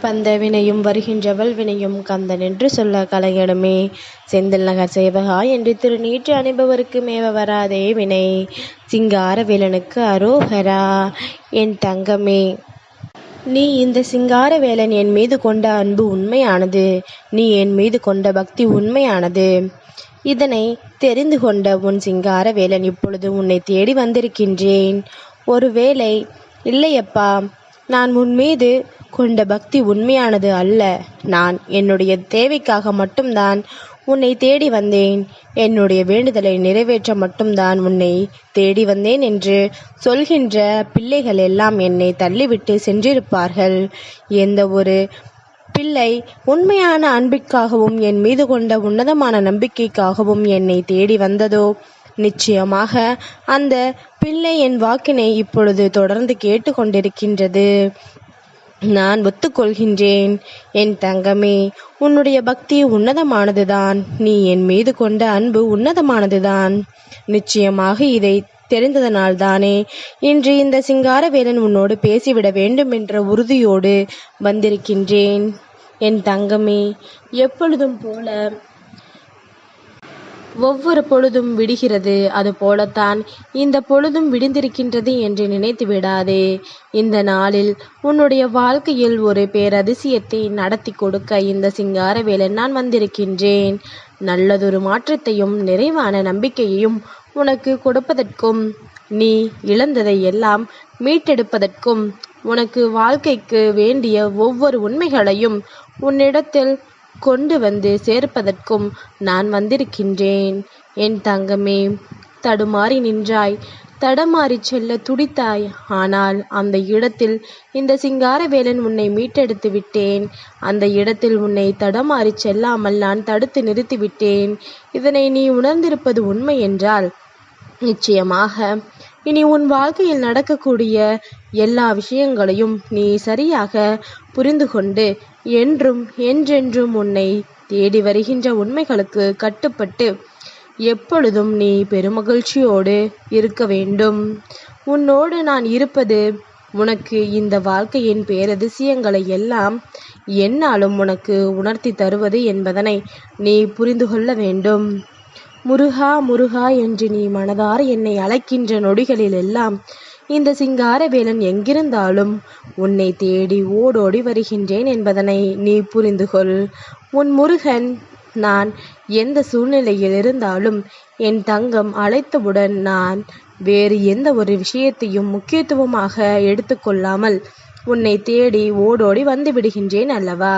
வந்த வினையும் வருகின்றவள் வினையும் கந்தன் என்று சொல்ல கலைஞனுமே. செந்தில் நகர் சேவகா என்று திருநீற்று அணிபவருக்கு மேவ வராதே வினை. சிங்கார வேலனுக்கு அரோகரா. என் தங்கமே, நீ இந்த சிங்கார வேலன் என் மீது கொண்ட அன்பு உண்மையானது. நீ என் மீது கொண்ட பக்தி உண்மையானது. இதனை தெரிந்து கொண்ட உன் சிங்கார வேலன் இப்பொழுது உன்னை தேடி வந்திருக்கின்றேன். ஒருவேளை இல்லையப்பா, நான் உன் மீது கொண்ட பக்தி உண்மையானது அல்ல. நான் என்னுடைய தேவைக்காக மட்டும்தான் உன்னை தேடி வந்தேன். என்னுடைய வேண்டுதலை நிறைவேற்ற மட்டும்தான் உன்னை தேடி வந்தேன் என்று சொல்கின்ற பிள்ளைகள் எல்லாம் என்னை தள்ளிவிட்டு சென்றிருப்பார்கள். எந்த ஒரு பிள்ளை உண்மையான அன்பிற்காகவும் என் மீது கொண்ட உன்னதமான நம்பிக்கைக்காகவும் என்னை தேடி வந்ததோ, நிச்சயமாக அந்த பிள்ளை என் வாக்கினை இப்பொழுது தொடர்ந்து கேட்டுக்கொண்டிருக்கின்றது. நான் ஒத்துக்கொள்கின்றேன். என் தங்கமே, உன்னுடைய பக்தி உன்னதமானதுதான். நீ என் மீது கொண்ட அன்பு உன்னதமானதுதான். நிச்சயமாக இதை தெரிந்ததனால்தானே இன்று இந்த சிங்காரவேலன் உன்னோடு பேசிவிட வேண்டும் என்ற உறுதியோடு வந்திருக்கின்றேன். என் தங்கமே, எப்பொழுதும் போல ஒவ்வொரு பொழுதும் விடுகிறது, அது போலத்தான் இந்த பொழுதும் விடிந்திருக்கின்றது என்று நினைத்து விடாதே. இந்த நாளில் உன்னுடைய வாழ்க்கையில் ஒரு பேரதிசயத்தை நடத்தி கொடுக்க இந்த சிங்காரவேலன் நான் வந்திருக்கின்றேன். நல்லதொரு மாற்றத்தையும் நிறைவான நம்பிக்கையையும் உனக்கு கொடுப்பதற்கும், நீ இழந்ததை எல்லாம் மீட்டெடுப்பதற்கும், உனக்கு வாழ்க்கைக்கு வேண்டிய ஒவ்வொரு உண்மைகளையும் உன்னிடத்தில் கொண்டு வந்து சேர்ப்பதற்கும் நான் வந்திருக்கின்றேன். என் தங்கமே, தடுமாறி நின்றாய், தடமாறி செல்ல துடித்தாய். ஆனால் அந்த இடத்தில் இந்த சிங்காரவேலன் உன்னை மீட்டெடுத்து விட்டேன். அந்த இடத்தில் உன்னை தடமாறி செல்லாமல் நான் தடுத்து நிறுத்திவிட்டேன். இதனை நீ உணர்ந்திருப்பது உண்மை என்றால் நிச்சயமாக இனி உன் வாழ்க்கையில் நடக்கக்கூடிய எல்லா விஷயங்களையும் நீ சரியாக புரிந்து கொண்டு என்றும் என்றென்றும் உன்னை தேடி வருகின்ற உண்மைகளுக்கு கட்டுப்பட்டு எப்பொழுதும் நீ பெருமகிழ்ச்சியோடு இருக்க வேண்டும். உன்னோடு நான் இருப்பது உனக்கு இந்த வாழ்க்கையின் பேரதிசயங்களை எல்லாம் என்னாலும் உனக்கு உணர்த்தி தருவது என்பதனை நீ புரிந்து கொள்ள வேண்டும். முருகா முருகா என்று நீ மனதார என்னை அழைக்கின்ற நொடிகளில் எல்லாம் இந்த சிங்காரவேலன் எங்கிருந்தாலும் உன்னை தேடி ஓடோடி வருகின்றேன் என்பதனை நீ புரிந்து கொள். உன் முருகன் நான் எந்த சூழ்நிலையில் இருந்தாலும் என் தங்கம் அழைத்தவுடன் நான் வேறு எந்த ஒரு விஷயத்தையும் முக்கியத்துவமாக எடுத்துக்கொள்ளாமல் உன்னை தேடி ஓடோடி வந்து விடுகின்றேன் அல்லவா?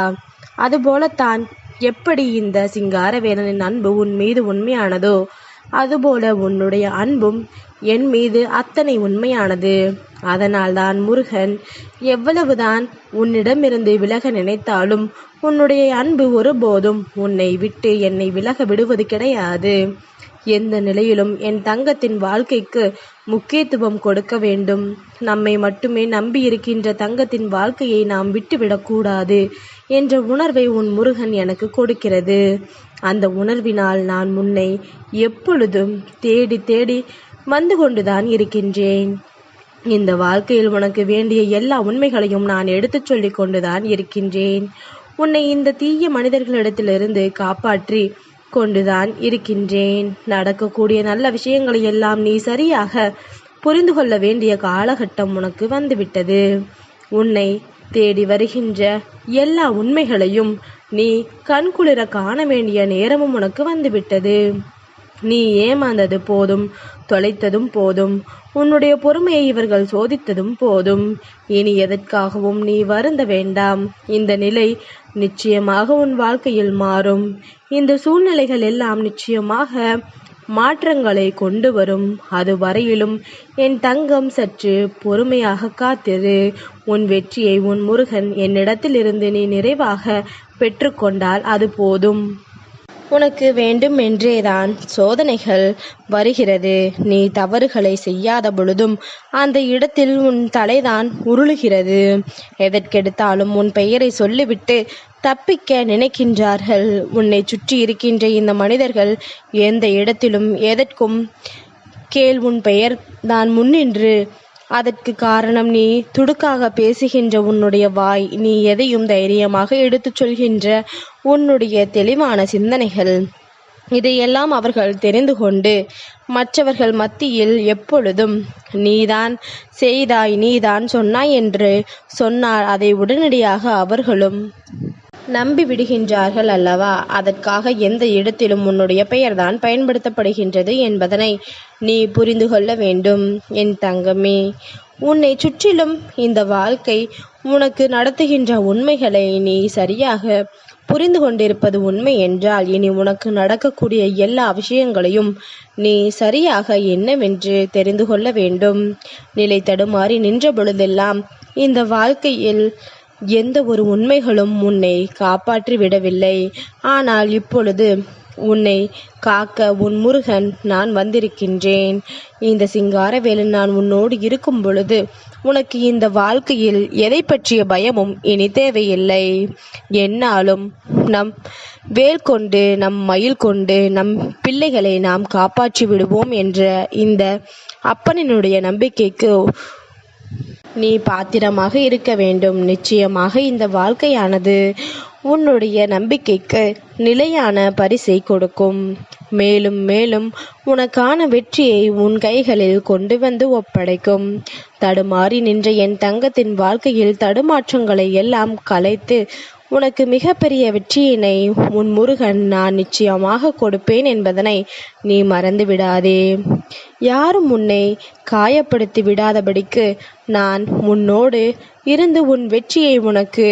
அதுபோலத்தான் எப்படி இந்த சிங்காரவேலனின் அன்பு உன் மீது உண்மையானதோ, அதுபோல உன்னுடைய அன்பும் என் மீது அத்தனை உண்மையானது. அதனால்தான் முருகன் எவ்வளவுதான் உன்னிடமிருந்து விலக நினைத்தாலும் உன்னுடைய அன்பு ஒருபோதும் உன்னை விட்டு என்னை விலக விடுவது கிடையாது. எந்த நிலையிலும் என் தங்கத்தின் வாழ்க்கைக்கு முக்கியத்துவம் கொடுக்க வேண்டும். நம்மை மட்டுமே நம்பி இருக்கின்ற தங்கத்தின் வாழ்க்கையை நாம் விட்டுவிடக்கூடாது என்ற உணர்வை உன் முருகன் எனக்கு கொடுக்கிறது. அந்த உணர்வினால் நான் முன்னை எப்பொழுதும் தேடி தேடி வந்து கொண்டுதான் இருக்கின்றேன். இந்த வாழ்க்கையில் உனக்கு வேண்டிய எல்லா உண்மைகளையும் நான் எடுத்துச் சொல்லிக் கொண்டுதான் இருக்கின்றேன். உன்னை இந்த தீய மனிதர்களிடத்திலிருந்து காப்பாற்றி கொண்டுதான் இருக்கின்றேன். நடக்கக்கூடிய நல்ல விஷயங்களை எல்லாம் நீ சரியாக புரிந்து கொள்ள வேண்டிய காலகட்டம் உனக்கு வந்துவிட்டது. உன்னை தேடி வருகின்ற எல்லா உண்மைகளையும் நீ கண்குளிர காண வேண்டிய நேரமும் உனக்கு வந்துவிட்டது. நீ ஏமாந்தது போதும், தொலைத்ததும் போதும், உன்னுடைய பொறுமையை இவர்கள் சோதித்ததும் போதும். இனி எதற்காகவும் நீ வருந்த வேண்டாம். இந்த நிலை நிச்சயமாக உன் வாழ்க்கையில் மாறும். இந்த சூழ்நிலைகள் எல்லாம் நிச்சயமாக மாற்றங்களை கொண்டு வரும். அது வரையிலும் என் தங்கம் சற்று பொறுமையாக காத்திரு. உன் வெற்றியை உன் முருகன் என்னிடத்திலிருந்து நீ நிறைவாக பெற்றுக்கொண்டால் அது போதும். உனக்கு வேண்டும் என்றேதான் சோதனைகள் வருகிறது. நீ தவறுகளை செய்யாத பொழுதும் அந்த இடத்தில் உன் தலைதான் உருளுகிறது. எதற்கெடுத்தாலும் உன் பெயரை சொல்லிவிட்டு தப்பிக்க நினைக்கின்றார்கள். உன்னை சுற்றி இருக்கின்ற இந்த மனிதர்கள் எந்த இடத்திலும் எதற்கும் கேள், உன் பெயர் தான் முன்னின்று அதற்கு காரணம் நீ துடுக்காக பேசுகின்ற உன்னுடைய வாய், நீ எதையும் தைரியமாக எடுத்துச் சொல்கின்ற உன்னுடைய தெளிவான சிந்தனைகள். இதையெல்லாம் அவர்கள் தெரிந்து கொண்டு மற்றவர்கள் மத்தியில் எப்பொழுதும் நீதான் செய்தாய், நீதான் சொன்னாய் என்று சொன்னால் அதை உடனடியாக அவர்களும் நம்பி விடுகின்றார்கள் அல்லவா? அதற்காக எந்த இடத்திலும் உன்னுடைய பெயர்தான் பயன்படுத்தப்படுகின்றது என்பதனை நீ புரிந்து கொள்ள வேண்டும் என் தங்கமே. உன்னை சுற்றிலும் இந்த வாழ்க்கை உனக்கு நடத்துகின்ற உண்மைகளை நீ சரியாக புரிந்து கொண்டிருப்பது உண்மை என்றால், இனி உனக்கு நடக்கக்கூடிய எல்லா விஷயங்களையும் நீ சரியாக என்னவென்று தெரிந்து கொள்ள வேண்டும். நிலை தடுமாறி நின்ற பொழுதெல்லாம் இந்த வாழ்க்கையில் எந்த ஒரு உண்மைகளும் உன்னை காப்பாற்றி விடவில்லை. ஆனால் இப்பொழுது உன்னை காக்க உன் முருகன் நான் வந்திருக்கின்றேன். இந்த சிங்காரவேலன் நான் உன்னோடு இருக்கும் பொழுது உனக்கு இந்த வாழ்க்கையில் எதை பற்றிய பயமும் இனி தேவையில்லை. என்னாலும் நம் வேல் கொண்டு நம் மயில் கொண்டு நம் பிள்ளைகளை நாம் காப்பாற்றி விடுவோம் என்ற இந்த அப்பனினுடைய நம்பிக்கைக்கு நீ பாத்திரமாக இருக்க வேண்டும். நிச்சயமாக இந்த வாழ்க்கையானது உன்னுடைய நம்பிக்கைக்கு நிலையான பரிசை கொடுக்கும். மேலும் மேலும் உனக்கான வெற்றியை உன் கைகளில் கொண்டு வந்து ஒப்படைக்கும். தடுமாறி நின்ற என் தங்கத்தின் வாழ்க்கையில் தடுமாற்றங்களை எல்லாம் கலைத்து உனக்கு மிகப்பெரிய வெற்றியினை உன் முருகன் நான் நிச்சயமாக கொடுப்பேன் என்பதனை நீ மறந்து விடாதே. யாரும் உன்னை காயப்படுத்தி விடாதபடிக்கு நான் உன்னோடு இருந்து உன் வெற்றியை உனக்கு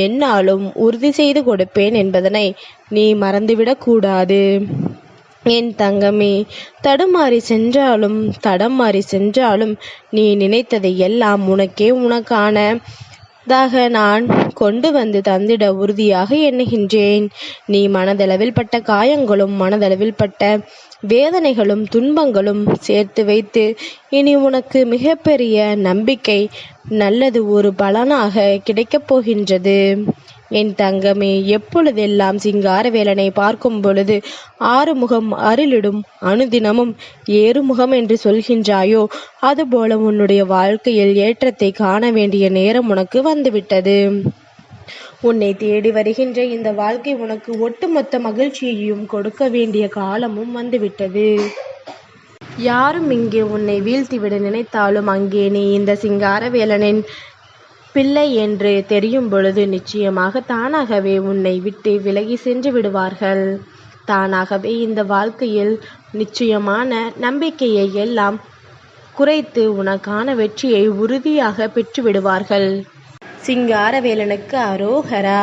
எந்நாளும் உறுதி செய்து கொடுப்பேன் என்பதனை நீ மறந்துவிடக்கூடாது என் தங்கமே. தடம் மாறி சென்றாலும் நீ நினைத்ததை எல்லாம் உனக்கே உனக்கானதாக நான் கொண்டு வந்து தந்திட உறுதியாக எண்ணுகின்றேன். நீ மனதளவில் பட்ட காயங்களும் மனதளவில் பட்ட வேதனைகளும் துன்பங்களும் சேர்த்து வைத்து இனி உனக்கு மிகப்பெரிய நம்பிக்கை, நல்லது ஒரு பலனாக கிடைக்கப் போகின்றது என் தங்கமே. எப்பொழுதெல்லாம் சிங்காரவேலனை பார்க்கும் பொழுது ஆறுமுகம் அருளிடும் அனுதினமும் ஏறுமுகம் என்று சொல்கின்றாயோ, அதுபோல உன்னுடைய வாழ்க்கையில் ஏற்றத்தை காண வேண்டிய நேரம் உனக்கு வந்துவிட்டது. உன்னை தேடி வருகின்ற இந்த வாழ்க்கை உனக்கு ஒட்டுமொத்த மகிழ்ச்சியையும் கொடுக்க வேண்டிய காலமும் வந்துவிட்டது. யாரும் இங்கே உன்னை வீழ்த்திவிட நினைத்தாலும் அங்கே நீ இந்த சிங்காரவேலனின் பிள்ளை என்று தெரியும் பொழுது நிச்சயமாக தானாகவே உன்னை விட்டு விலகி சென்று விடுவார்கள். தானாகவே இந்த வாழ்க்கையில் நிச்சயமான நம்பிக்கையை எல்லாம் குறைத்து உனக்கான வெற்றியை உறுதியாக பெற்று விடுவார்கள். சிங்காரவேலனுக்கு அரோகரா.